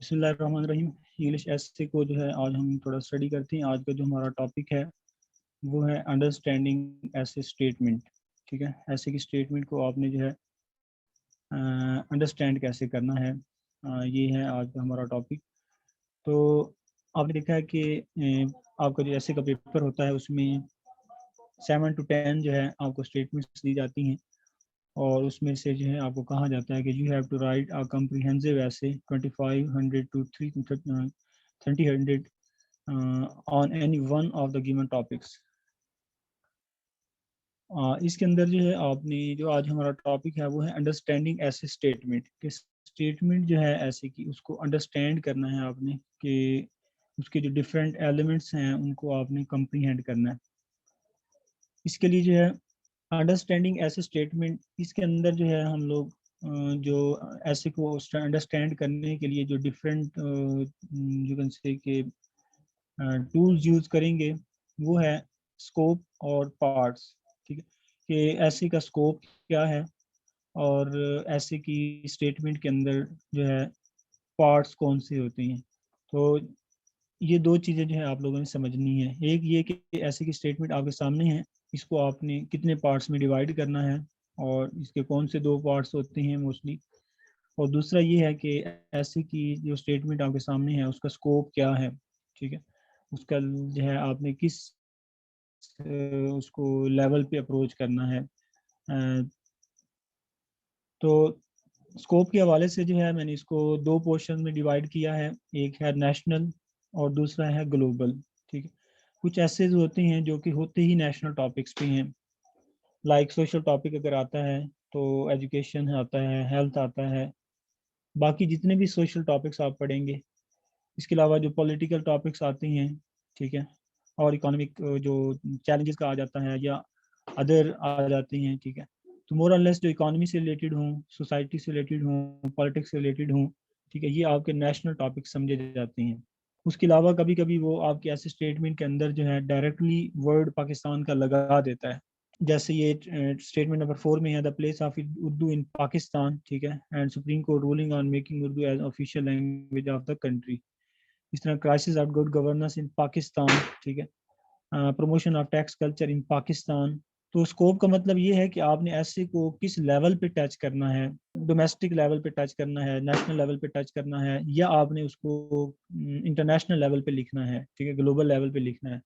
बिस्मिल्लाहिर्रहमानिर्रहीम। इंग्लिश एसे को जो है आज हम थोड़ा स्टडी करते हैं। आज का जो हमारा टॉपिक है वो है अंडरस्टैंडिंग ऐसे स्टेटमेंट। ठीक है, ऐसे की स्टेटमेंट को आपने जो है अंडरस्टैंड कैसे करना है, ये है आज का हमारा टॉपिक। तो आपने देखा है कि आपका जो ऐसे का पेपर होता है उसमें 7 to 10 जो है आपको स्टेटमेंट्स दी जाती हैं और उसमें से जो है आपको कहा जाता है कि you have to write a comprehensive essay 2500 to 3000 on any one of the given topics. इसके अंदर जो है आपने जो आज हमारा टॉपिक है वो है अंडरस्टैंडिंग ऐसे स्टेटमेंट कि स्टेटमेंट जो है ऐसे की उसको अंडरस्टैंड करना है आपने, कि उसके जो डिफरेंट एलिमेंट्स हैं उनको आपने कम्प्रीहेंड करना है। इसके लिए जो है अंडरस्टैंडिंग ऐसे स्टेटमेंट, इसके अंदर जो है हम लोग जो ऐसे को अंडरस्टैंड करने के लिए जो डिफरेंट जो कैन से कि टूल्स यूज करेंगे वो है स्कोप और पार्ट्स। ठीक है, कि ऐसे का स्कोप क्या है और ऐसे की स्टेटमेंट के अंदर जो है पार्ट्स कौन से होते हैं। तो ये दो चीज़ें जो है आप लोगों ने समझनी है। एक ये कि ऐसे की स्टेटमेंट आपके सामने है, इसको आपने कितने पार्ट्स में डिवाइड करना है और इसके कौन से दो पार्ट्स होते हैं मोस्टली। और दूसरा ये है कि ऐसे की जो स्टेटमेंट आपके सामने है उसका स्कोप क्या है। ठीक है, उसका जो है आपने किस उसको लेवल पे अप्रोच करना है। तो स्कोप के हवाले से जो है मैंने इसको दो पोर्शन में डिवाइड किया है, एक है नेशनल और दूसरा है ग्लोबल। ठीक है, कुछ ऐसे होते हैं जो कि होते ही नेशनल टॉपिक्स पे हैं, लाइक सोशल टॉपिक अगर आता है तो एजुकेशन आता है, हेल्थ आता है, बाकी जितने भी सोशल टॉपिक्स आप पढ़ेंगे। इसके अलावा जो पॉलिटिकल टॉपिक्स आते हैं, ठीक है, और इकोनॉमिक जो चैलेंजेस का आ जाता है या अदर आ जाते हैं। ठीक है, तो मोर और लेस जो इकोनॉमी से रिलेटेड हों, सोसाइटी से रिलेटेड हों, पॉलिटिक्स से रिलेटेड हों, ठीक है, ये आपके नेशनल टॉपिक समझे जाते हैं। उसके अलावा कभी कभी वो आपके ऐसे स्टेटमेंट के अंदर जो है डायरेक्टली वर्ड पाकिस्तान का लगा देता है। जैसे ये स्टेटमेंट नंबर 4 में है, the place of Urdu in Pakistan. ठीक है, and supreme court ruling on making Urdu as official language of the country. इस तरह crisis of good governance in Pakistan. ठीक है, promotion of tax culture in Pakistan. तो स्कोप का मतलब ये है कि आपने ऐसे को किस लेवल पे टच करना है, डोमेस्टिक लेवल पे टच करना है, नेशनल लेवल पे टच करना है, या आपने उसको इंटरनेशनल लेवल पे लिखना है। ठीक है, ग्लोबल लेवल पे लिखना है।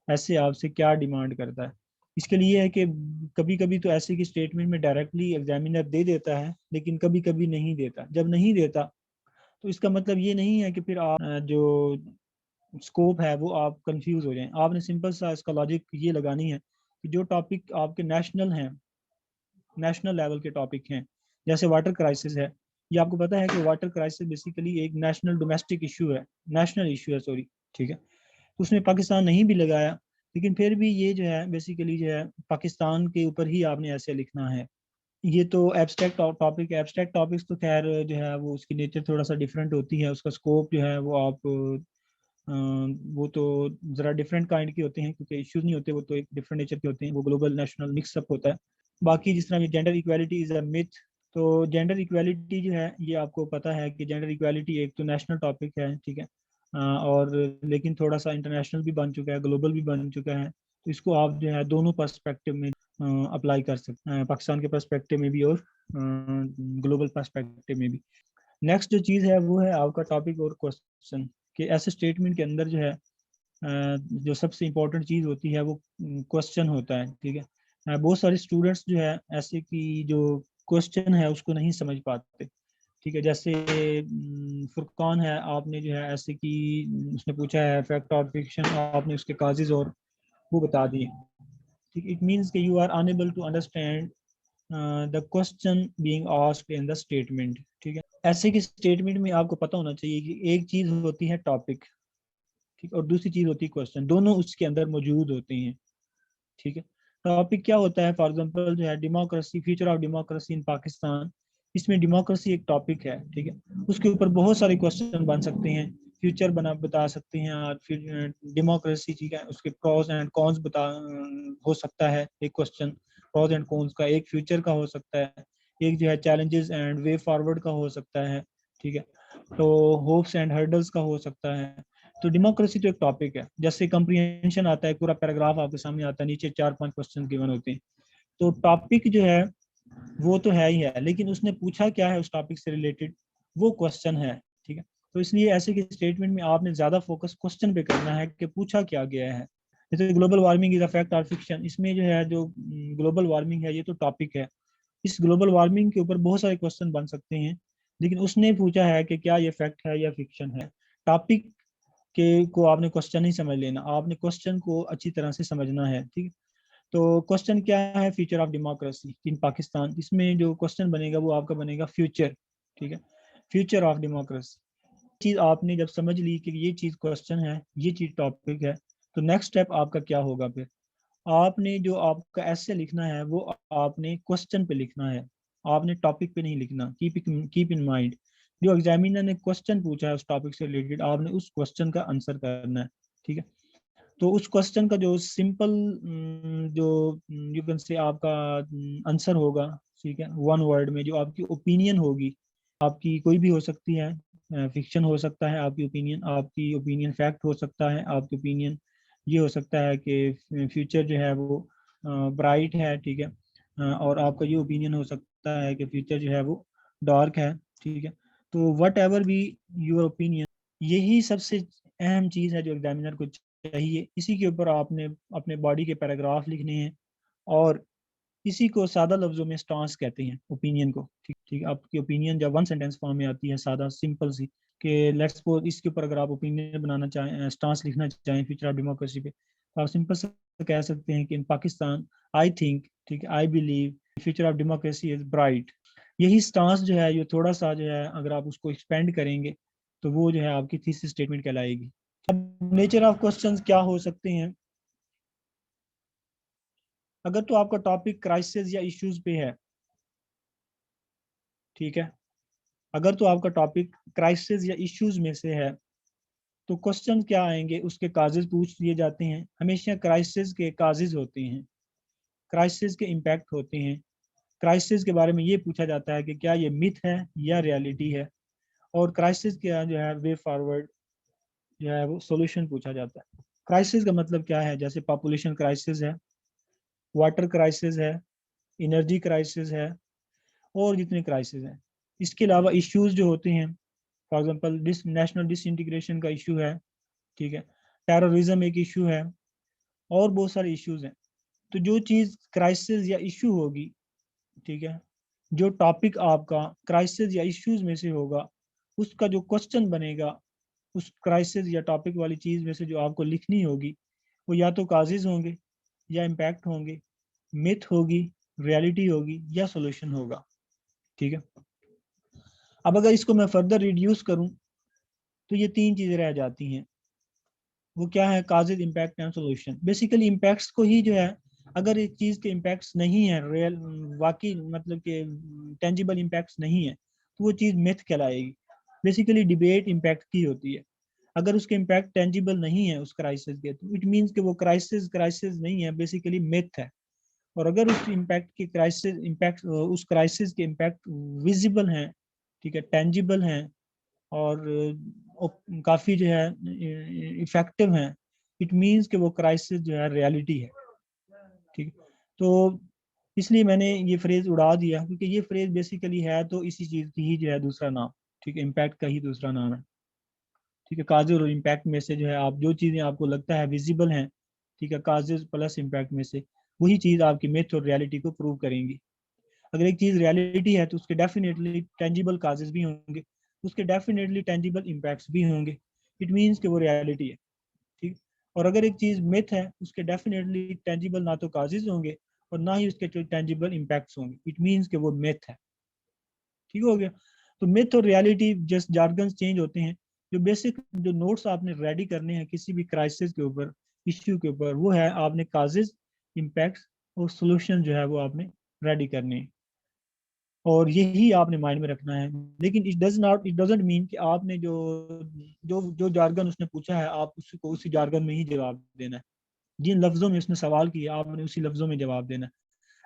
ऐसे आपसे क्या डिमांड करता है। इसके लिए है कि कभी कभी तो ऐसे की स्टेटमेंट में डायरेक्टली एग्जामिनर दे देता है, लेकिन कभी कभी नहीं देता। जब नहीं देता तो इसका मतलब ये नहीं है कि फिर आप जो स्कोप है वो आप कंफ्यूज हो जाएं। आपने सिंपल सा इसका लॉजिक ये लगानी है कि जो टॉपिक आपके नेशनल हैं, नेशनल लेवल के टॉपिक हैं, जैसे वाटर क्राइसिस है। ये आपको पता है कि वाटर क्राइसिस बेसिकली एक नेशनल डोमेस्टिक इशू है, नेशनल इशू है, सॉरी। ठीक है, तो उसमें पाकिस्तान नहीं भी लगाया, लेकिन फिर भी ये जो है बेसिकली जो है पाकिस्तान के ऊपर ही आपने ऐसे लिखना है। ये तो एब्स्ट्रैक्ट टॉपिक है। एब्स्ट्रैक्ट टॉपिक्स तो खैर जो है वो उसकी नेचर थोड़ा सा डिफरेंट होती है, उसका स्कोप जो है वो आप वो तो ज़रा डिफरेंट काइंड की होते हैं, क्योंकि इश्यूज नहीं होते, वो तो एक डिफरेंट नेचर के होते हैं, वो ग्लोबल नेशनल मिक्सअप होता है। बाकी जिस तरह gender equality is a myth, तो जेंडर इक्वालिटी जो है ये आपको पता है कि जेंडर इक्वालिटी एक तो नेशनल टॉपिक है। ठीक है, और लेकिन थोड़ा सा इंटरनेशनल भी बन चुका है, ग्लोबल भी बन चुका है। तो इसको आप जो है दोनों पर्सपेक्टिव में अप्लाई कर सकते हैं, पाकिस्तान के पर्सपेक्टिव में भी और ग्लोबल पर्सपेक्टिव में भी। नेक्स्ट जो चीज़ है वो है आपका टॉपिक और क्वेश्चन। कि ऐसे स्टेटमेंट के अंदर जो है जो सबसे इम्पोर्टेंट चीज़ होती है वो क्वेश्चन होता है। ठीक है, बहुत सारे स्टूडेंट्स जो है ऐसे की जो क्वेश्चन है उसको नहीं समझ पाते। ठीक है, जैसे फुरकान है, आपने जो है ऐसे की उसने पूछा है फैक्ट और फिक्शन, आपने उसके काजेज और वो बता दिए। ठीक, इट मीन्स कि you are unable to understand the question being asked in the statement. ठीक है, ऐसे की स्टेटमेंट में आपको पता होना चाहिए कि एक चीज़ होती है टॉपिक, ठीक, और दूसरी चीज़ होती है क्वेश्चन, दोनों उसके अंदर मौजूद होते हैं। ठीक है, टॉपिक क्या होता है, फॉर एग्जांपल जो है democracy, future of democracy in Pakistan. इसमें डेमोक्रेसी एक टॉपिक है। ठीक है, उसके ऊपर बहुत सारे क्वेश्चन बन सकते हैं, फ्यूचर बता सकते हैं, और फिर डेमोक्रेसी, ठीक है, उसके प्रोज एंड कॉन्स बता हो सकता है एक क्वेश्चन, प्रोज एंड कॉन्स का। एक फ्यूचर का हो सकता है, एक जो है चैलेंजेस एंड वे फॉरवर्ड का हो सकता है। ठीक है, तो होप्स एंड हर्डल्स का हो सकता है। तो डेमोक्रेसी तो एक टॉपिक है, जैसे कंप्रीहेंशन आता है, पूरा पैराग्राफ आपके सामने आता है, नीचे 4-5 क्वेश्चन गिवन होते हैं। तो टॉपिक जो है वो तो है ही है, लेकिन उसने पूछा क्या है उस टॉपिक से रिलेटेड, वो क्वेश्चन है। ठीक है, तो इसलिए ऐसे की स्टेटमेंट में आपने ज्यादा फोकस क्वेश्चन पे करना है कि पूछा क्या गया है। जैसे global warming is a fact और फिक्शन, इसमें जो है जो ग्लोबल वार्मिंग है ये तो टॉपिक है। इस ग्लोबल वार्मिंग के ऊपर बहुत सारे क्वेश्चन बन सकते हैं, लेकिन उसने पूछा है कि क्या ये फैक्ट है या फिक्शन है। टॉपिक के को आपने क्वेश्चन नहीं समझ लेना, आपने क्वेश्चन को अच्छी तरह से समझना है। ठीक है, तो क्वेश्चन क्या है, future of democracy in Pakistan, इसमें जो क्वेश्चन बनेगा वो आपका बनेगा फ्यूचर। ठीक है, फ्यूचर ऑफ डेमोक्रेसी चीज आपने जब समझ ली कि ये चीज क्वेश्चन है, ये चीज टॉपिक है, तो नेक्स्ट स्टेप आपका क्या होगा फिर, आपने जो आपका ऐसे लिखना है वो आपने क्वेश्चन पे लिखना है, आपने टॉपिक पे नहीं लिखना। कीप इन माइंड, जो एग्जामिनर ने क्वेश्चन पूछा है उस टॉपिक से रिलेटेड, आपने उस क्वेश्चन का आंसर करना है। ठीक है, तो उस क्वेश्चन का जो सिंपल जो यू कैन से आपका आंसर होगा, ठीक है, वन वर्ड में जो आपकी ओपिनियन होगी, आपकी कोई भी हो सकती है, फिक्शन हो सकता है आपकी ओपिनियन फैक्ट हो सकता है, आपकी ओपिनियन ये हो सकता है कि फ्यूचर जो है वो ब्राइट है। ठीक है, और आपका ये ओपिनियन हो सकता है कि फ्यूचर जो है वो डार्क है। ठीक है, तो what ever be your opinion, यही सबसे अहम चीज़ है जो एग्जामिनर को चाहिए। इसी के ऊपर आपने अपने बॉडी के पैराग्राफ लिखने हैं, और इसी को सादा लफ्जों में स्टांस कहते हैं, ओपिनियन को। ठीक ठीक, आपकी ओपिनियन जब वन सेंटेंस फॉर्म में आती है, सादा सिंपल सी, कि लेट्स सपोज इसके ऊपर अगर आप ओपिनियन बनाना चाहें, स्टांस लिखना चाहें फ्यूचर ऑफ डेमोक्रेसी पे, तो आप सिंपल से कह सकते हैं कि इन पाकिस्तान आई थिंक, ठीक है, I believe future of democracy is bright. यही स्टांस जो है, ये थोड़ा सा जो है अगर आप उसको एक्सपेंड करेंगे तो वो जो है आपकी थीसिस स्टेटमेंट कहलाएगी। अब नेचर ऑफ क्वेश्चंस क्या हो सकते हैं, अगर तो आपका टॉपिक क्राइसिस या इश्यूज पे है, ठीक है, अगर तो आपका टॉपिक क्राइसिस या इश्यूज में से है, तो क्वेश्चन क्या आएंगे, उसके काजेज पूछ लिए जाते हैं। हमेशा क्राइसिस के काजेज होते हैं, क्राइसिस के इम्पैक्ट होते हैं, क्राइसिस के बारे में ये पूछा जाता है कि क्या ये मिथ है या रियलिटी है, और क्राइसिस का जो है वे फॉरवर्ड जो है वो सोल्यूशन पूछा जाता है। क्राइसिस का मतलब क्या है, जैसे पॉपुलेशन क्राइसिस है, वाटर क्राइसिस है, एनर्जी क्राइसिस है, और जितने क्राइसिस हैं। इसके अलावा इश्यूज जो होते हैं, फॉर एग्जांपल नेशनल डिसइंटीग्रेशन का इशू है, ठीक है, टेररिज्म एक इशू है, और बहुत सारे इश्यूज हैं। तो जो चीज़ क्राइसिस या इशू होगी, ठीक है, जो टॉपिक आपका क्राइसिस या इश्यूज में से होगा, उसका जो क्वेश्चन बनेगा, उस क्राइसिस या टॉपिक वाली चीज़ में से जो आपको लिखनी होगी, वो या तो काजेज होंगे, या इम्पैक्ट होंगे, मिथ होगी, रियलिटी होगी, या सोल्यूशन होगा। ठीक है, अब अगर इसको मैं फर्दर रिड्यूस करूं, तो ये तीन चीज़ें रह जाती हैं। वो क्या है, causes, impact and solution. Basically impacts को ही जो है, अगर एक चीज़ के इम्पैक्ट्स नहीं है रियल, वाकई मतलब के टेंजिबल इम्पैक्ट्स नहीं है, तो वो चीज़ मिथ कहलाएगी। बेसिकली डिबेट इम्पैक्ट की होती है। अगर उसके इम्पैक्ट टेंजिबल नहीं है उस क्राइसिस के, तो इट मीन्स कि वो क्राइसिस क्राइसिस नहीं है, बेसिकली मिथ है। और अगर उस इम्पैक्ट की क्राइसिस इम्पैक्ट उस क्राइसिस के इम्पैक्ट विजिबल हैं, ठीक है, टेंजिबल हैं, और काफ़ी जो है इफेक्टिव हैं, इट मीन्स कि वो क्राइसिस जो है रियलिटी है। ठीक, तो इसलिए मैंने ये फ्रेज उड़ा दिया, क्योंकि ये फ्रेज बेसिकली है तो इसी चीज़ की ही जो है दूसरा नाम, ठीक है, इम्पैक्ट का ही दूसरा नाम है। ठीक है, काजेज और इम्पैक्ट में से जो है आप जो चीज़ें आपको लगता है विजिबल हैं, ठीक है, काजेज प्लस इम्पैक्ट में से वही चीज़ आपकी मिथ और रियलिटी को प्रूव करेंगी। अगर एक चीज़ रियलिटी है तो उसके डेफिनेटली टेंजिबल काजेज भी होंगे, उसके डेफिनेटली टेंजिबल इम्पैक्ट्स भी होंगे, इट मीन्स कि वो रियलिटी है। ठीक, और अगर एक चीज़ मिथ है, उसके डेफिनेटली टेंजिबल ना तो काजेज होंगे और ना ही उसके टेंजिबल इम्पैक्ट्स होंगे, इट मीन्स कि वो मिथ है। ठीक हो गया, तो मिथ और रियलिटी जस्ट जार्गन्स चेंज होते हैं। जो बेसिक जो नोट्स आपने रेडी करने हैं किसी भी क्राइसिस के ऊपर, इश्यू के ऊपर, वो है आपने काजेज, इम्पैक्ट्स और सोल्यूशन जो है वो आपने रेडी करने हैं, और यही आपने माइंड में रखना है। लेकिन इट डजंट मीन कि आपने जो जो जो जार्गन उसने पूछा है आप उसको उसी जार्गन में ही जवाब देना है। जिन लफ्जों में उसने सवाल किया आपने उसी लफ्जों में जवाब देना है।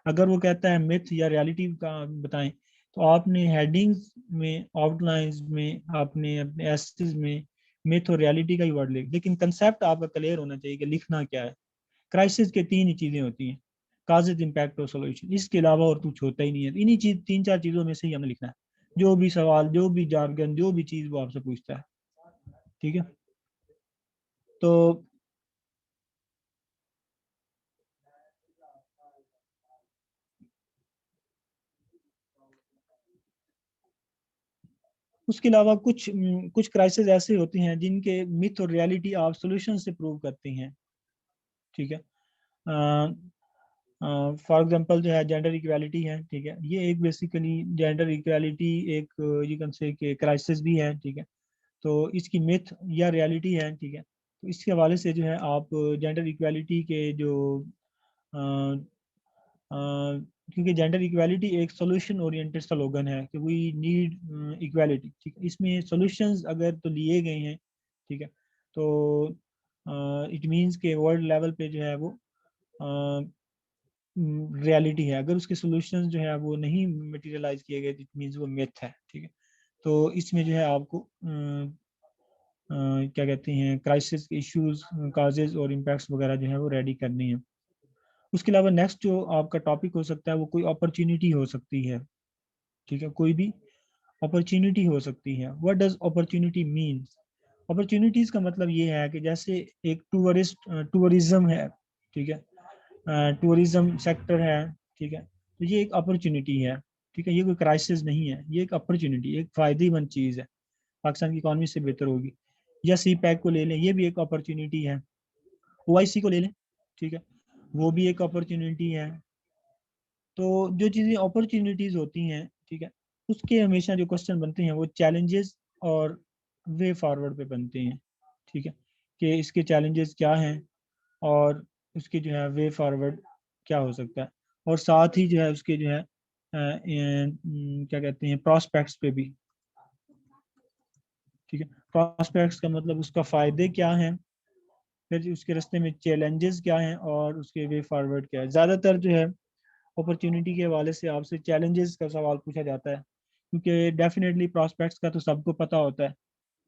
अगर वो कहता है मिथ या रियलिटी का बताएं, तो आपने हेडिंग्स में, आउटलाइंस में, आपने अपने एसेस में मिथ और रियलिटी का ही वर्ड लिख, लेकिन कंसेप्ट आपका क्लियर होना चाहिए कि लिखना क्या है। क्राइसिस के तीन ही चीजें होती हैं, काजेज, इम्पैक्ट और सोल्यूशन, इसके अलावा और कुछ होता ही नहीं है। इन्हीं चीज, तीन चार चीजों में से ही हमें लिखना है, जो भी सवाल, जो भी जार्गन, जो भी चीज वो आपसे पूछता है। ठीक है, तो उसके अलावा कुछ क्राइसिस ऐसे होते हैं जिनके मिथ और रियलिटी आप सॉल्यूशन से प्रूव करते हैं। ठीक है, फॉर एग्जांपल जो है जेंडर इक्वालिटी है। ठीक है, ये एक बेसिकली जेंडर इक्वालिटी एक यू कैन से कि क्राइसिस भी है। ठीक है, तो इसकी मिथ या रियलिटी है। ठीक है, तो इसके हवाले से जो है आप जेंडर इक्वालिटी के जो क्योंकि जेंडर इक्वालिटी एक सोल्यूशन ओरिएंटेड स्लोगन है कि वी नीड इक्वालिटी। ठीक है, इसमें सॉल्यूशंस अगर तो लिए गए हैं, ठीक है, तो इट मींस के वर्ल्ड लेवल पे जो है वो रियलिटी है। अगर उसके सॉल्यूशंस जो है वो नहीं मटेरियलाइज किए गए, इट मींस वो मिथ है। ठीक है, तो इसमें जो है आपको क्या कहते हैं, क्राइसिस इश्यूज, काजेज और इम्पैक्ट्स वगैरह जो है वो रेडी करनी है। उसके अलावा नेक्स्ट जो आपका टॉपिक हो सकता है वो कोई अपॉर्चुनिटी हो सकती है। ठीक है, कोई भी अपॉर्चुनिटी हो सकती है। What does opportunity means? Opportunities का मतलब ये है कि जैसे एक टूरिज्म है। ठीक है, टूरिज्म सेक्टर है। ठीक है, तो ये एक अपॉर्चुनिटी है। ठीक है, ये कोई क्राइसिस नहीं है, ये एक अपॉर्चुनिटी, एक फायदेमंद चीज़ है, पाकिस्तान की इकॉनमी से बेहतर होगी। या सी पैक को ले लें, ये भी एक अपॉर्चुनिटी है। OIC को ले लें, ठीक है, वो भी एक अपॉर्चुनिटी है। तो जो चीज़ें अपॉर्चुनिटीज होती हैं, ठीक है, उसके हमेशा जो क्वेश्चन बनते हैं वो चैलेंजेस और वे फॉरवर्ड पे बनते हैं। ठीक है, कि इसके चैलेंजेस क्या हैं और उसके जो है वे फॉरवर्ड क्या हो सकता है, और साथ ही जो है उसके जो है क्या कहते हैं, प्रॉस्पेक्ट्स पे भी। ठीक है, प्रॉस्पेक्ट्स का मतलब उसका फ़ायदे क्या हैं, फिर उसके रास्ते में चैलेंजेस क्या हैं और उसके वे फॉरवर्ड क्या है। ज़्यादातर जो है अपॉर्चुनिटी के हवाले से आपसे चैलेंजेस का सवाल पूछा जाता है, क्योंकि डेफिनेटली प्रॉस्पेक्ट्स का तो सबको पता होता है,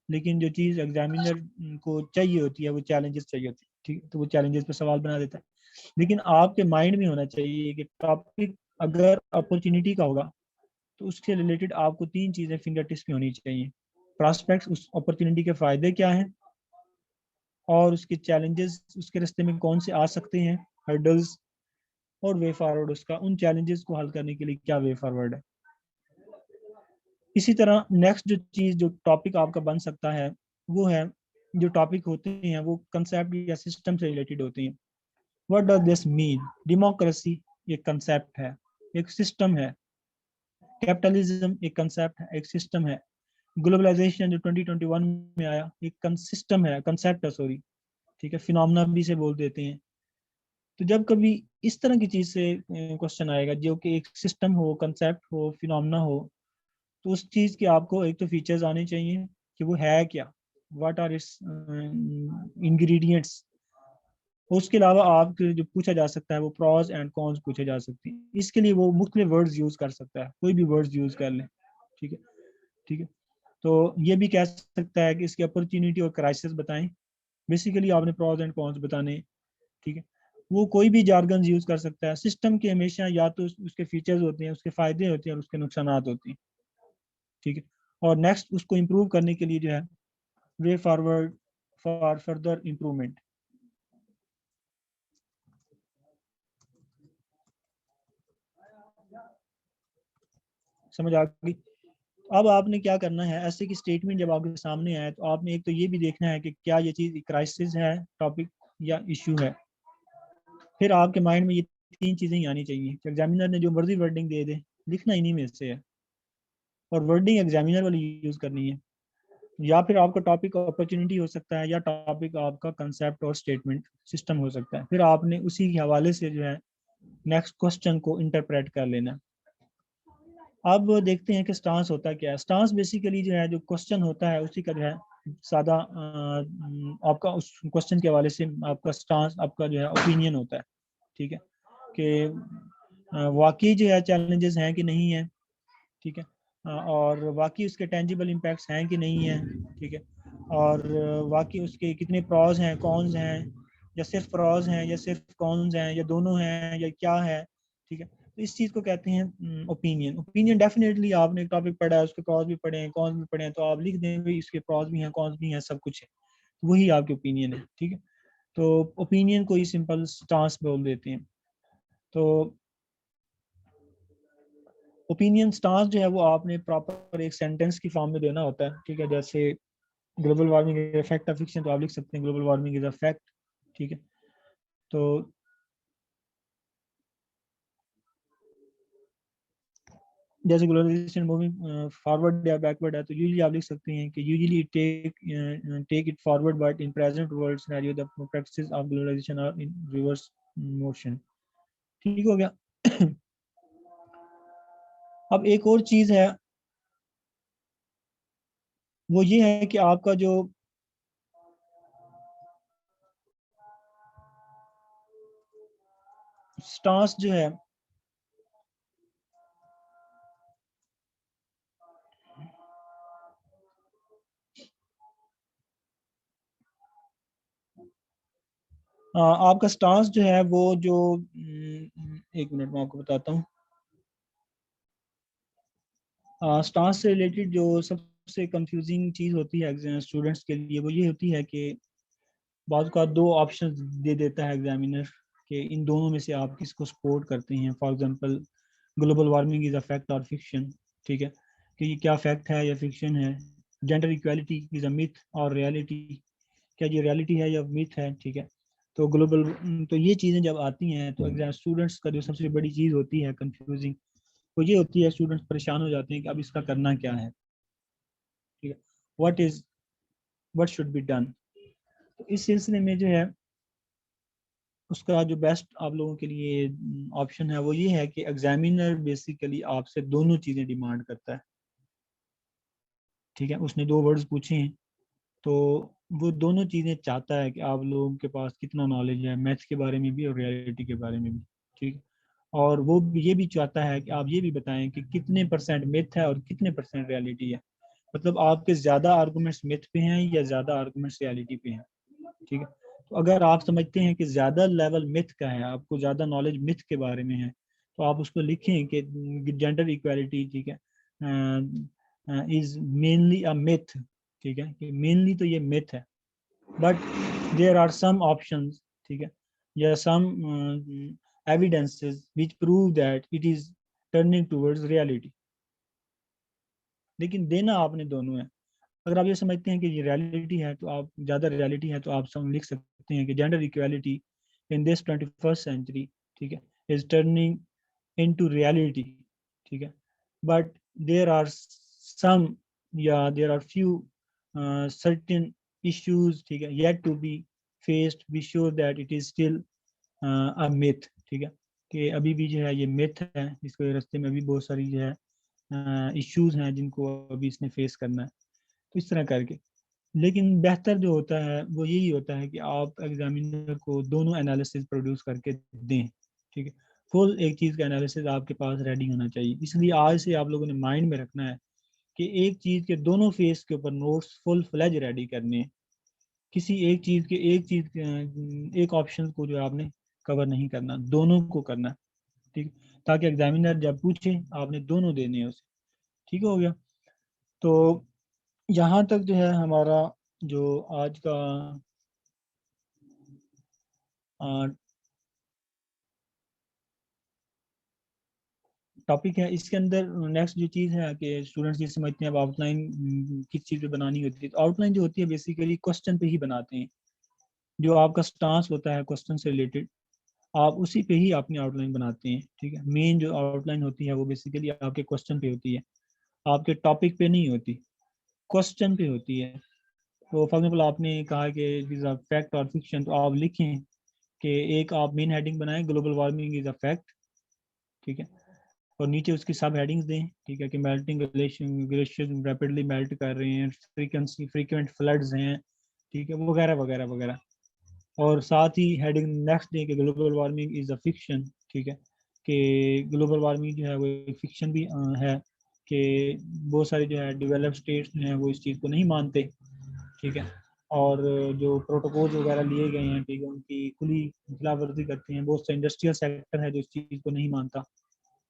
लेकिन जो चीज़ एग्जामिनर को चाहिए होती है वो चैलेंजेस चाहिए होती है। ठीक है, तो वो चैलेंजेस पे सवाल बना देता है। लेकिन आपके माइंड में होना चाहिए कि टॉपिक अगर अपॉर्चुनिटी का होगा तो उससे रिलेटेड आपको तीन चीज़ें फिंगर टिप्स में होनी चाहिए। प्रॉस्पेक्ट्स, उस अपॉर्चुनिटी के फ़ायदे क्या हैं, और उसके चैलेंजेस उसके रास्ते में कौन से आ सकते हैं, हर्डल्स, और वे फॉरवर्ड, उसका उन चैलेंजेस को हल करने के लिए क्या वे फॉरवर्ड है। इसी तरह नेक्स्ट जो चीज़, जो टॉपिक आपका बन सकता है वो है, जो टॉपिक होते हैं वो कंसेप्ट या सिस्टम से रिलेटेड होते हैं। What does this mean? Democracy एक कंसेप्ट है, एक सिस्टम है। कैपिटलिज्म एक कंसेप्ट है, एक सिस्टम है। ग्लोबलाइजेशन जो 2021 में आया, एक सिस्टम है, कंसेप्ट है, सॉरी। ठीक है, फिनोमेना भी से बोल देते हैं। तो जब कभी इस तरह की चीज से क्वेश्चन आएगा जो कि एक सिस्टम हो, कंसेप्ट हो, फिनोमेना हो, तो उस चीज के आपको एक तो फीचर्स आने चाहिए कि वो है क्या, व्हाट आर इट्स इंग्रेडिएंट्स। उसके अलावा आप जो पूछा जा सकता है वो प्रॉज एंड कॉन्स पूछे जा सकते हैं। इसके लिए वो मुख्तलिफ वर्ड्स यूज कर सकता है, कोई भी वर्ड्स यूज कर लें। ठीक है, ठीक है, तो ये भी कह सकता है कि इसकी अपॉर्चुनिटी और क्राइसिस बताएं। बेसिकली आपने प्रॉज एंड कॉन्स बताने। ठीक है, वो कोई भी जार्गन यूज कर सकता है। सिस्टम के हमेशा या तो उसके फीचर्स होते हैं, उसके फायदे होते हैं और उसके नुकसान होते हैं। ठीक है, और नेक्स्ट उसको इम्प्रूव करने के लिए जो है way forward for further improvement. समझ आ गई? अब आपने क्या करना है, ऐसे की स्टेटमेंट जब आपके सामने आए तो आपने एक तो ये भी देखना है कि क्या ये चीज़ क्राइसिस है, टॉपिक या इशू है। फिर आपके माइंड में ये तीन चीज़ें ही आनी चाहिए। एग्जामिनर ने जो मर्जी वर्डिंग दे दे, लिखना इन्हीं में से है, और वर्डिंग एग्जामिनर वाली यूज़ करनी है। या फिर आपका टॉपिक अपॉर्चुनिटी हो सकता है, या टॉपिक आपका कंसेप्ट और स्टेटमेंट सिस्टम हो सकता है। फिर आपने उसी के हवाले से जो है नेक्स्ट क्वेश्चन को इंटरप्रेट कर लेना। अब देखते हैं कि स्टांस होता क्या है। स्टांस बेसिकली जो है, जो क्वेश्चन होता है उसी का जो है सादा आपका उस क्वेश्चन के हवाले से आपका स्टांस, आपका जो है ओपिनियन होता है। ठीक है, कि वाकई जो है चैलेंजेस हैं कि नहीं है। ठीक है, और बाकी उसके टेंजिबल इम्पैक्ट्स हैं कि नहीं हैं, ठीक है, और बाकी उसके कितने प्रॉज हैं, कॉन्स हैं, या सिर्फ प्रॉज हैं या सिर्फ कॉन्स हैं या दोनों हैं या क्या है, ठीक है। तो इस चीज़ को कहते हैं ओपिनियन। ओपिनियन डेफिनेटली आपने एक टॉपिक पढ़ा है, उसके प्रॉज भी पढ़े हैं, कॉन्स भी पढ़े हैं, तो आप लिख दें भाई इसके प्रॉज भी हैं, कॉन्स भी हैं, सब कुछ है, वही आपके ओपिनियन है, ठीक है। तो ओपिनियन को ही सिंपल स्टांस बोल देते हैं। तो ओपिनियन स्टांस जो है वो आपने प्रॉपर एक सेंटेंस की फॉर्म में देना होता है, ठीक है। जैसे global warming effect of fiction, तो आप लिख सकते हैं global warming is a fact, ठीक है। तो जैसे ग्लोबलाइजेशन मूविंग फॉरवर्ड या बैकवर्ड है, तो यूजुअली आप लिख सकते हैं कि usually take it forward, but in present world scenario the practices of globalisation are in reverse motion. ठीक हो गया। अब एक और चीज है, वो ये है कि आपका जो स्टांस जो है आपका स्टांस जो है वो जो एक मिनट में आपको बताता हूँ। स्टांस से रिलेटेड जो सबसे कंफ्यूजिंग चीज़ होती है स्टूडेंट्स के लिए, वो ये होती है कि बाद का दो ऑप्शन दे देता है एग्जामिनर कि इन दोनों में से आप किसको सपोर्ट करते हैं। For example global warming is a fact और फिक्शन, ठीक है, कि ये क्या फैक्ट है या फिक्शन है। Gender equality is a myth और रियलिटी, क्या ये रियलिटी है या मिथ है, ठीक है। तो ग्लोबल, तो ये चीज़ें जब आती हैं तो एग्जाम स्टूडेंट्स का जो सबसे बड़ी चीज़ होती है कंफ्यूजिंग, वो ये होती है, स्टूडेंट्स परेशान हो जाते हैं कि अब इसका करना क्या है, ठीक है, व्हाट शुड बी डन। तो इस सिलसिले में जो है उसका जो बेस्ट आप लोगों के लिए ऑप्शन है वो ये है कि एग्जामिनर बेसिकली आपसे दोनों चीज़ें डिमांड करता है, ठीक है। उसने दो वर्ड्स पूछे हैं, तो वो दोनों चीज़ें चाहता है कि आप लोगों के पास कितना नॉलेज है मैथ्स के बारे में भी और रियलिटी के बारे में भी, ठीक। और वो ये भी चाहता है कि आप ये भी बताएं कि कितने परसेंट मिथ है और कितने परसेंट रियलिटी है। मतलब आपके ज़्यादा आर्गूमेंट्स मिथ पे हैं या ज़्यादा आर्गूमेंट्स रियलिटी पे हैं, ठीक है। तो अगर आप समझते हैं कि ज़्यादा लेवल मिथ का है, आपको ज़्यादा नॉलेज मिथ के बारे में है, तो आप उसको लिखें कि जेंडर इक्वालिटी, ठीक है, इज मेनली अ मिथ, ठीक है, कि मेनली तो ये मिथ है, but there are some options, ठीक है, या some evidences which prove that it is turning towards reality. लेकिन देना आपने दोनों है। अगर आप ये समझते हैं कि ये रियलिटी है, तो आप ज़्यादा रियलिटी है, तो आप सब लिख सकते हैं कि gender equality in this 21st century, ठीक है, इज टर्निंग इनटू रियलिटी, ठीक है, बट देयर आर सम या there are few certain issues, ठीक है, yet to be faced, be sure that it is still a myth, ठीक है, कि अभी भी जो है ये मिथ है, इसके रास्ते में अभी बहुत सारी जो है इश्यूज हैं जिनको अभी इसने फेस करना है। तो इस तरह करके, लेकिन बेहतर जो होता है वो यही होता है कि आप एग्जामिनर को दोनों एनालिसिस प्रोड्यूस करके दें, ठीक है। फुल एक चीज़ का एनालिसिस आपके पास रेडी होना चाहिए। इसलिए आज से आप लोगों ने माइंड में रखना है कि एक चीज़ के दोनों फेस के ऊपर नोट्स फुल फ्लेज रेडी करने हैं। किसी एक ऑप्शन को जो आपने कवर नहीं करना, दोनों को करना, ठीक, ताकि एग्जामिनर जब पूछे आपने दोनों देने हैं उसे। ठीक हो गया। तो यहाँ तक जो है हमारा जो आज का टॉपिक है, इसके अंदर नेक्स्ट जो चीज़ है कि स्टूडेंट्स ये समझते हैं अब आउटलाइन किस चीज़ पे बनानी होती है। तो आउटलाइन जो होती है बेसिकली क्वेश्चन पे ही बनाते हैं। जो आपका स्टांस होता है क्वेश्चन से रिलेटेड, आप उसी पे ही अपनी आउटलाइन बनाते हैं, ठीक है। मेन जो आउटलाइन होती है वो बेसिकली आपके क्वेश्चन पे होती है, आपके टॉपिक पे नहीं होती, क्वेश्चन पे होती है। तो फॉर एग्जाम्पल आपने कहा कि फैक्ट और फिक्शन, तो आप लिखें कि एक आप मेन हेडिंग बनाएं global warming is a fact, ठीक है, और नीचे उसकी सब हेडिंग्स दें, ठीक है, कि मेल्टिंग ग्लेशियर रैपिडली मेल्ट कर रहे हैं, फ्रीक्वेंट फ्लड्स हैं, ठीक है, वगैरह वगैरह वगैरह। और साथ ही हेडिंग नेक्स्ट दें कि global warming is a fiction, ठीक है, कि ग्लोबल वार्मिंग जो है वो एक फिक्शन भी है, कि बहुत सारे जो है डेवलप स्टेट्स जो हैं वो इस चीज़ को नहीं मानते, ठीक है, और जो प्रोटोकॉल वगैरह लिए गए हैं, ठीक है, उनकी खुली खिलाफवर्जी करते हैं। बहुत सा इंडस्ट्रियल सेक्टर है जो इस चीज़ को नहीं मानता,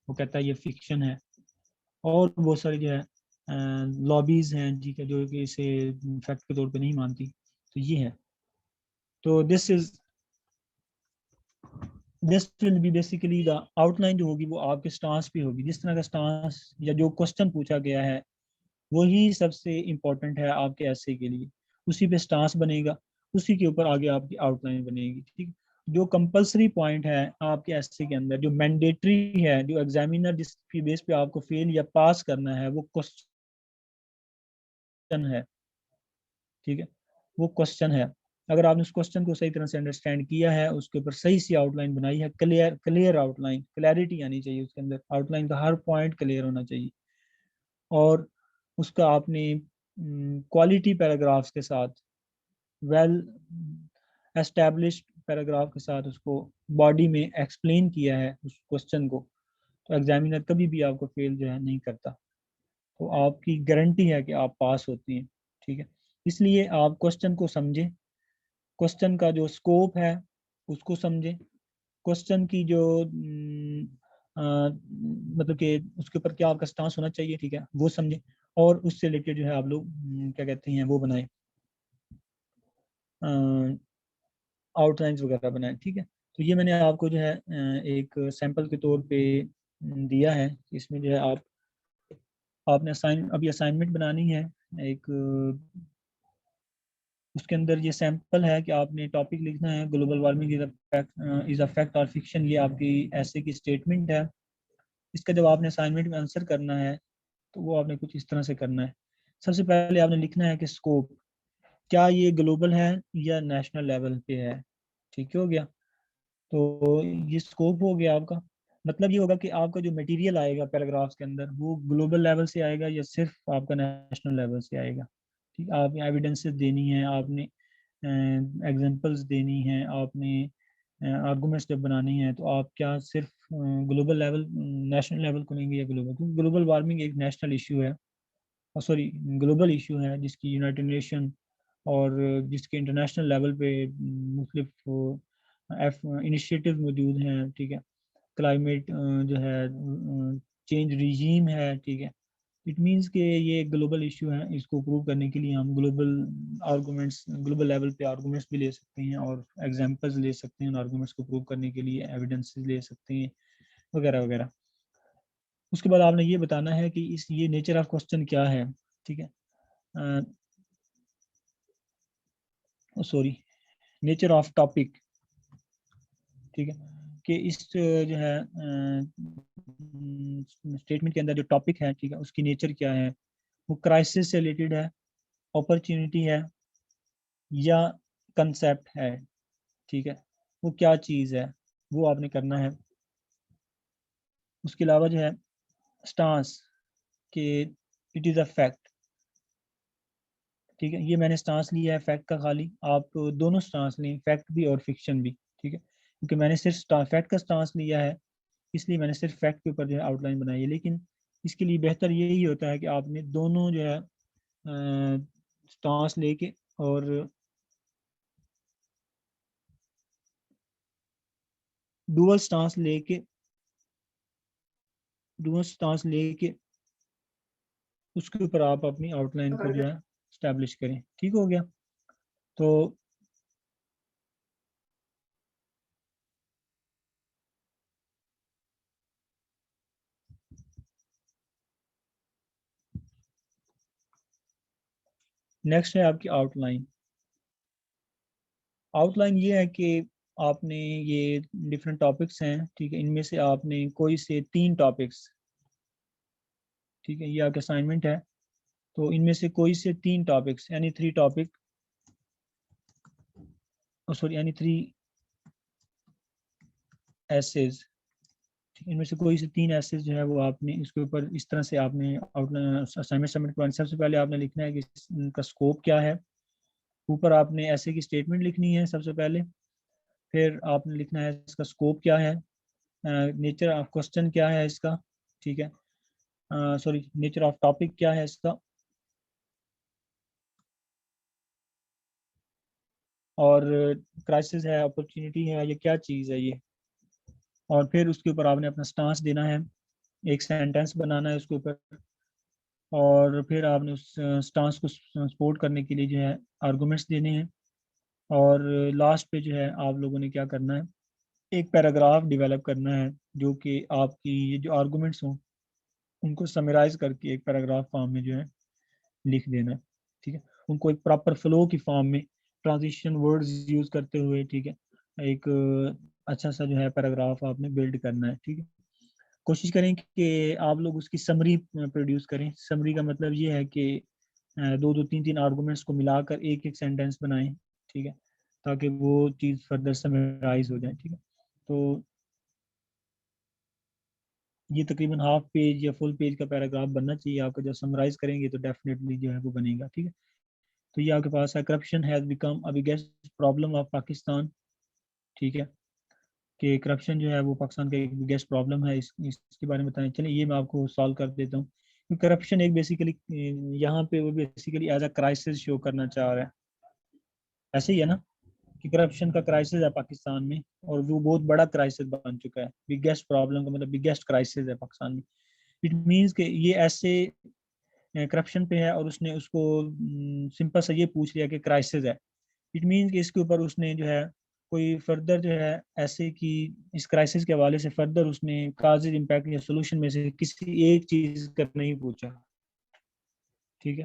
वो कहता है ये फिक्शन है। और बहुत सारी जो है लॉबीज हैं, ठीक है, जो कि इसे फैक्ट के तौर पे नहीं मानती। तो ये है, तो this will be basically the outline जो होगी वो आपके स्टांस पे होगी। जिस तरह का स्टांस या जो क्वेश्चन पूछा गया है वही सबसे इम्पोर्टेंट है आपके ऐसे के लिए, उसी पे स्टांस बनेगा, उसी के ऊपर आगे आपकी आउटलाइन बनेगी, ठीक। जो कंपलसरी पॉइंट है आपके ऐसे के अंदर, जो मैंडेटरी है, जो एग्जामिनर जिसकी बेस पे आपको फेल या पास करना है, वो क्वेश्चन है, ठीक है, वो क्वेश्चन है। अगर आपने उस क्वेश्चन को सही तरह से अंडरस्टैंड किया है, उसके ऊपर सही सी आउटलाइन बनाई है, क्लियर आउटलाइन, क्लैरिटी आनी चाहिए उसके अंदर, आउटलाइन का हर पॉइंट क्लियर होना चाहिए, और उसका आपने क्वालिटी पैराग्राफ्स के साथ, वेल एस्टैब्लिश्ड पैराग्राफ के साथ उसको बॉडी में एक्सप्लेन किया है उस क्वेश्चन को, तो एग्जामिनर कभी भी आपको फेल जो है नहीं करता, तो आपकी गारंटी है कि आप पास होती हैं, ठीक है। इसलिए आप क्वेश्चन को समझें, क्वेश्चन का जो स्कोप है उसको समझें, क्वेश्चन की जो मतलब कि उसके ऊपर क्या आपका स्टांस होना चाहिए, ठीक है, वो समझें, और उससे रिलेटेड जो है आप लोग क्या कहते हैं वो बनाएं, आउटलाइंस वगैरह बनाएं, ठीक है। तो ये मैंने आपको जो है एक सैंपल के तौर पे दिया है। इसमें जो है आपने अभी असाइनमेंट बनानी है एक, उसके अंदर ये सैंपल है कि आपने टॉपिक लिखना है global warming is a fact और फिक्शन, ये आपकी ऐसे की स्टेटमेंट है। इसका जब आपने असाइनमेंट में आंसर करना है तो वो आपने कुछ इस तरह से करना है। सबसे पहले आपने लिखना है कि स्कोप, क्या ये ग्लोबल है या नेशनल लेवल पे है, ठीक हो गया। तो ये स्कोप हो गया आपका, मतलब ये होगा कि आपका जो मटेरियल आएगा पैराग्राफ्स के अंदर वो ग्लोबल लेवल से आएगा या सिर्फ आपका नेशनल लेवल से आएगा, ठीक। आपने एविडेंसेस देनी है, आपने एग्जांपल्स देनी है, आपने आर्गूमेंट्स जब बनानी है, तो आप क्या सिर्फ ग्लोबल लेवल नेशनल लेवल को लेंगे या ग्लोबल, क्योंकि ग्लोबल वार्मिंग एक नेशनल इशू है, सॉरी ग्लोबल इशू है, जिसकी यूनाइटेड नेशन और जिसके इंटरनेशनल लेवल पे मुख्तलिफ इनिशिएटिव मौजूद हैं, ठीक है। क्लाइमेट जो है चेंज रिजीम है, ठीक है। इट मीन्स कि ये ग्लोबल इशू है, इसको प्रूव करने के लिए हम ग्लोबल आर्गूमेंट्स, ग्लोबल लेवल पे आर्गूमेंट्स भी ले सकते हैं और एग्जांपल्स ले सकते हैं, उन आर्गूमेंट्स को प्रूव करने के लिए एविडेंसेस ले सकते हैं वगैरह वगैरह। उसके बाद आपने ये बताना है कि इस ये नेचर ऑफ क्वेश्चन क्या है, ठीक है, सॉरी नेचर ऑफ टॉपिक, ठीक है, कि इस जो है स्टेटमेंट के अंदर जो टॉपिक है, ठीक है, उसकी नेचर क्या है, वो क्राइसिस से रिलेटेड है, अपॉर्चुनिटी है, या कंसेप्ट है, ठीक है, वो क्या चीज़ है वो आपने करना है। उसके अलावा जो है स्टांस के इट इज़ अ फैक्ट, ठीक है, ये मैंने स्टांस लिया है फैक्ट का, खाली आप दोनों स्टांस लें, फैक्ट भी और फिक्शन भी, ठीक है, क्योंकि मैंने सिर्फ फैक्ट का स्टांस लिया है, इसलिए मैंने सिर्फ फैक्ट के ऊपर जो है आउटलाइन बनाई है। लेकिन इसके लिए बेहतर यही होता है कि आपने दोनों जो है स्टांस लेके और डुअल स्टांस लेके उसके ऊपर आप अपनी आउटलाइन को जो है स्टैब्लिश करें, ठीक हो गया। तो नेक्स्ट है आपकी आउटलाइन। आउटलाइन ये है कि आपने ये डिफरेंट टॉपिक्स हैं, ठीक है, इनमें से आपने कोई से 3 टॉपिक्स, ठीक है, ये आपका असाइनमेंट है, तो इनमें से कोई से 3 टॉपिक्स यानी 3 टॉपिक, सॉरी यानी 3 एसेज, इनमें से कोई से 3 एसेज जो है वो आपने इसके ऊपर इस तरह से आपने आउटलाइन असाइनमेंट सबमिट करवानी। सबसे पहले आपने लिखना है कि इनका स्कोप क्या है, ऊपर आपने ऐसे की स्टेटमेंट लिखनी है सबसे पहले, फिर आपने लिखना है इसका स्कोप क्या है, नेचर ऑफ क्वेश्चन क्या है इसका, ठीक है, सॉरी, नेचर ऑफ टॉपिक क्या है इसका, और क्राइसिस है, अपॉर्चुनिटी है, ये क्या चीज़ है ये। और फिर उसके ऊपर आपने अपना स्टांस देना है, एक सेंटेंस बनाना है उसके ऊपर, और फिर आपने उस स्टांस को सपोर्ट करने के लिए जो है आर्गूमेंट्स देने हैं। और लास्ट पे जो है आप लोगों ने क्या करना है, एक पैराग्राफ डेवलप करना है जो कि आपकी ये जो आर्गूमेंट्स हों उनको समराइज करके एक पैराग्राफ फॉर्म में जो है लिख देना है। ठीक है, उनको एक प्रॉपर फ्लो की फॉर्म में ट्रांजिशन वर्ड्स यूज करते हुए, ठीक है, एक अच्छा सा जो है पैराग्राफ आपने बिल्ड करना है। ठीक है, कोशिश करें कि आप लोग उसकी समरी प्रोड्यूस करें। समरी का मतलब ये है कि दो दो तीन तीन आर्गूमेंट्स को मिलाकर एक एक सेंटेंस बनाएं। ठीक है, ताकि वो चीज़ फर्दर समराइज हो जाए। ठीक है, तो ये तकरीबन हाफ पेज या फुल पेज का पैराग्राफ बनना चाहिए आपका। जब समराइज करेंगे तो डेफिनेटली जो है वो बनेगा। ठीक है, तो ये आपके पास है, corruption has become a biggest problem of Pakistan. ठीक है, कि करप्शन जो है वो पाकिस्तान का एक बिगेस्ट प्रॉब्लम है, इसके बारे में बताएं। चलिए ये मैं आपको सॉल्व कर देता हूँ। करप्शन एक बेसिकली यहाँ पे वो basically as a crisis show करना चाह रहा है। ऐसे ही है ना कि करप्शन का क्राइसिस है पाकिस्तान में, और वो बहुत बड़ा क्राइसिस बन चुका है। बिगेस्ट प्रॉब्लम का मतलब बिगेस्ट क्राइसिस है पाकिस्तान में। इट मीन्स कि ये ऐसे करप्शन पे है और उसने उसको सिंपल सा ये पूछ लिया कि क्राइसिस है। इट मीन्स कि इसके ऊपर उसने जो है कोई फर्दर जो है ऐसे कि इस क्राइसिस के हवाले से फर्दर उसने काजेज इम्पैक्ट या सोल्यूशन में से किसी एक चीज का नहीं पूछा। ठीक है,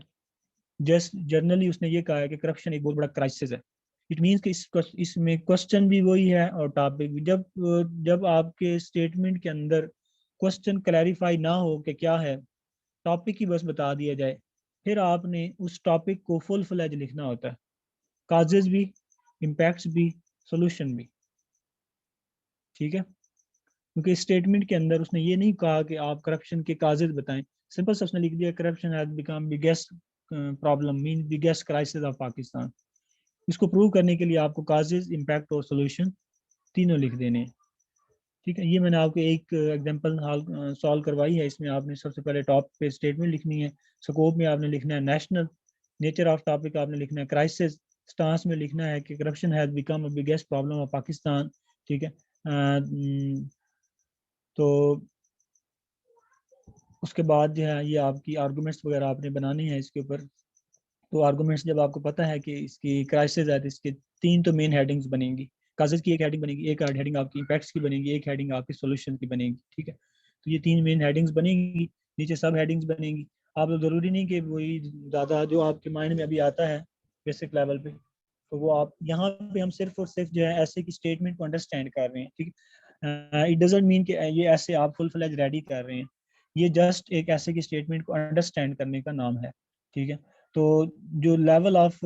जस्ट जनरली उसने ये कहा है कि करप्शन एक बहुत बड़ा क्राइसिस है। इट मीन्स कि इसमें क्वेश्चन भी वही है और टॉपिक भी। जब जब आपके स्टेटमेंट के अंदर क्वेश्चन क्लैरिफाई ना हो कि क्या है, टॉपिक ही बस बता दिया जाए, फिर आपने उस टॉपिक को फुल फ्लैज लिखना होता है, काजेज भी, इम्पैक्ट्स भी, सोल्यूशन भी। ठीक है, क्योंकि स्टेटमेंट के अंदर उसने ये नहीं कहा कि आप करप्शन के काजेज बताएं। सिंपल से उसने लिख दिया corruption has become biggest problem mean biggest crisis of Pakistan. इसको प्रूव करने के लिए आपको काजेज, इम्पैक्ट और सोल्यूशन तीनों लिख देने हैं। ठीक है, ये मैंने आपको एक एग्जांपल हाल सॉल्व करवाई है। इसमें आपने सबसे पहले टॉप पे स्टेटमेंट लिखनी है, स्कोप में आपने लिखना है नेशनल, नेचर ऑफ टॉपिक आपने लिखना है क्राइसिस, स्टांस में लिखना है कि corruption has become a biggest problem of Pakistan. ठीक है, तो उसके बाद जो है ये आपकी आर्गूमेंट्स वगैरह आपने बनाने हैं इसके ऊपर। तो आर्गूमेंट्स जब आपको पता है कि इसकी क्राइसिस है तो इसके तीन तो मेन हेडिंग्स बनेंगी। काजेज की एक हेडिंग बनेगी, एक हेडिंग आपकी इम्पैक्ट्स की बनेगी, एक हेडिंग आपकी सोल्यूशन की बनेगी। ठीक है, तो ये तीन मेन हेडिंग्स बनेंगी, नीचे सब हेडिंग्स बनेंगी। आप लोग ज़रूरी नहीं कि वही ज़्यादा जो आपके माइंड में अभी आता है बेसिक लेवल पे, तो वो आप यहाँ पे हम सिर्फ और सिर्फ जो है ऐसे की स्टेटमेंट को अंडरस्टैंड कर रहे हैं। ठीक है, इट डजेंट मीन कि ये ऐसे आप फुल फ्लैज रेडी कर रहे हैं। ये जस्ट एक ऐसे की स्टेटमेंट को अंडरस्टैंड करने का नाम है। ठीक है, तो जो लेवल ऑफ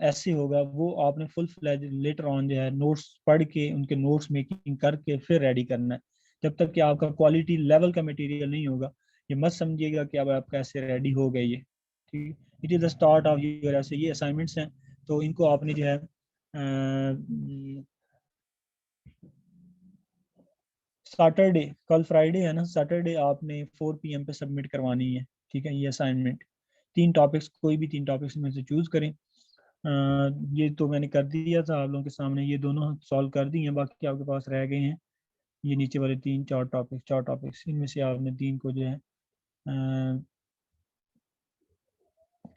ऐसे होगा वो आपने फुल फ्लैज लेटर ऑन जो है नोट्स पढ़ के उनके नोट्स मेकिंग करके फिर रेडी करना है। जब तक कि आपका क्वालिटी लेवल का मटेरियल नहीं होगा, ये मत समझिएगा कि अब आप कैसे रेडी हो गए ये। ठीक, it is the start of your ऐसे ये असाइनमेंट्स हैं, तो इनको आपने जो है सैटरडे, कल फ्राइडे है ना, सैटरडे आपने 4 PM पे सबमिट करवानी है। ठीक है, ये असाइनमेंट तीन टॉपिक्स, कोई भी तीन टॉपिक्स में से चूज करें। ये तो मैंने कर दिया था आप लोगों के सामने, ये दोनों सॉल्व कर दिए हैं, बाकी आपके पास रह गए हैं ये नीचे वाले तीन चार टॉपिक्स, इनमें से आपने तीन को जो है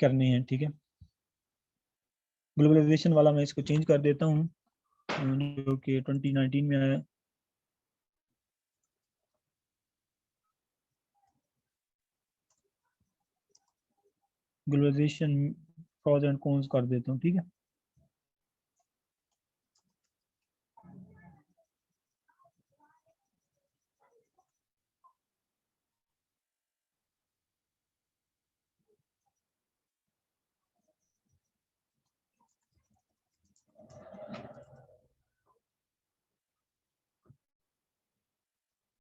करने हैं। ठीक है, ग्लोबलाइजेशन वाला मैं इसको चेंज कर देता हूँ जो कि 2019 में आया। ग्लोबलाइजेशन प्रोज एंड कॉन्स कर देता हूँ। ठीक है,